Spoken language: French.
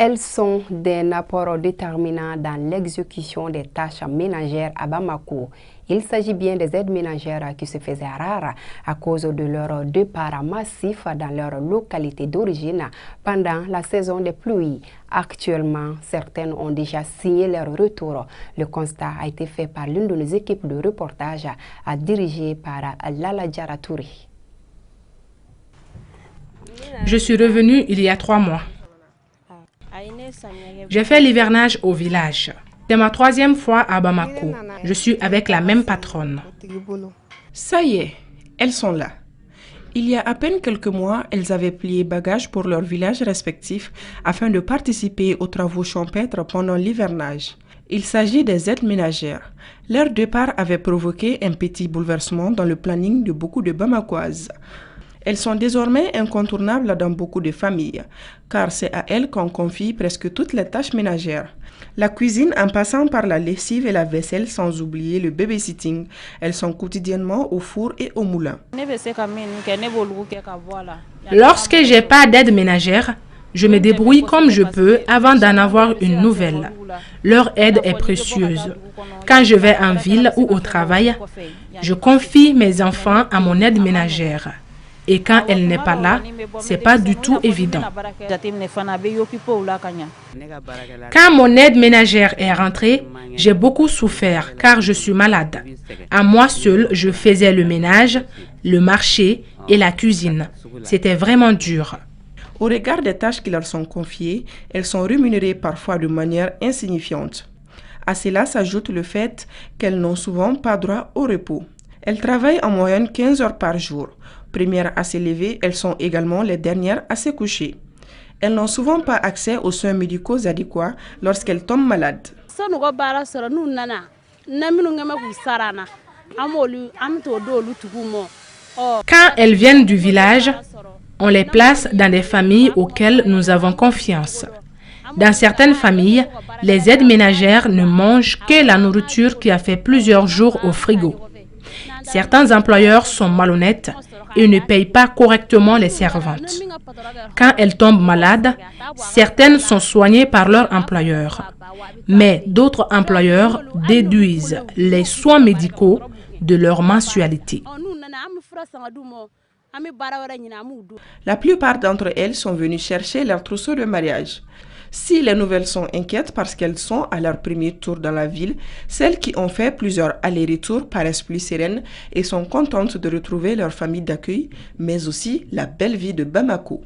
Elles sont d'un apport déterminant dans l'exécution des tâches ménagères à Bamako. Il s'agit bien des aides ménagères qui se faisaient rares à cause de leur départ massif dans leur localité d'origine pendant la saison des pluies. Actuellement, certaines ont déjà signé leur retour. Le constat a été fait par l'une de nos équipes de reportage dirigée par Lala Diaratouri. Je suis revenue il y a 3 mois. J'ai fait l'hivernage au village. C'est ma 3e fois à Bamako. Je suis avec la même patronne. Ça y est, elles sont là. Il y a à peine quelques mois, elles avaient plié bagages pour leurs villages respectifs afin de participer aux travaux champêtres pendant l'hivernage. Il s'agit des aides ménagères. Leur départ avait provoqué un petit bouleversement dans le planning de beaucoup de Bamakoises. Elles sont désormais incontournables dans beaucoup de familles, car c'est à elles qu'on confie presque toutes les tâches ménagères. La cuisine en passant par la lessive et la vaisselle, sans oublier le babysitting. Elles sont quotidiennement au four et au moulin. Lorsque j'ai pas d'aide ménagère, je me débrouille comme je peux avant d'en avoir une nouvelle. Leur aide est précieuse. Quand je vais en ville ou au travail, je confie mes enfants à mon aide ménagère. Et quand elle n'est pas là, c'est pas du tout évident. Quand mon aide ménagère est rentrée, j'ai beaucoup souffert car je suis malade. À moi seule, je faisais le ménage, le marché et la cuisine. C'était vraiment dur. Au regard des tâches qui leur sont confiées, elles sont rémunérées parfois de manière insignifiante. À cela s'ajoute le fait qu'elles n'ont souvent pas droit au repos. Elles travaillent en moyenne 15 heures par jour. Premières à se lever, elles sont également les dernières à se coucher. Elles n'ont souvent pas accès aux soins médicaux adéquats lorsqu'elles tombent malades. Quand elles viennent du village, on les place dans des familles auxquelles nous avons confiance. Dans certaines familles, les aides ménagères ne mangent que la nourriture qui a fait plusieurs jours au frigo. Certains employeurs sont malhonnêtes et ne payent pas correctement les servantes. Quand elles tombent malades, certaines sont soignées par leur employeur. Mais d'autres employeurs déduisent les soins médicaux de leur mensualité. La plupart d'entre elles sont venues chercher leur trousseau de mariage. Si les nouvelles sont inquiètes parce qu'elles sont à leur premier tour dans la ville, celles qui ont fait plusieurs allers-retours paraissent plus sereines et sont contentes de retrouver leur famille d'accueil, mais aussi la belle vie de Bamako.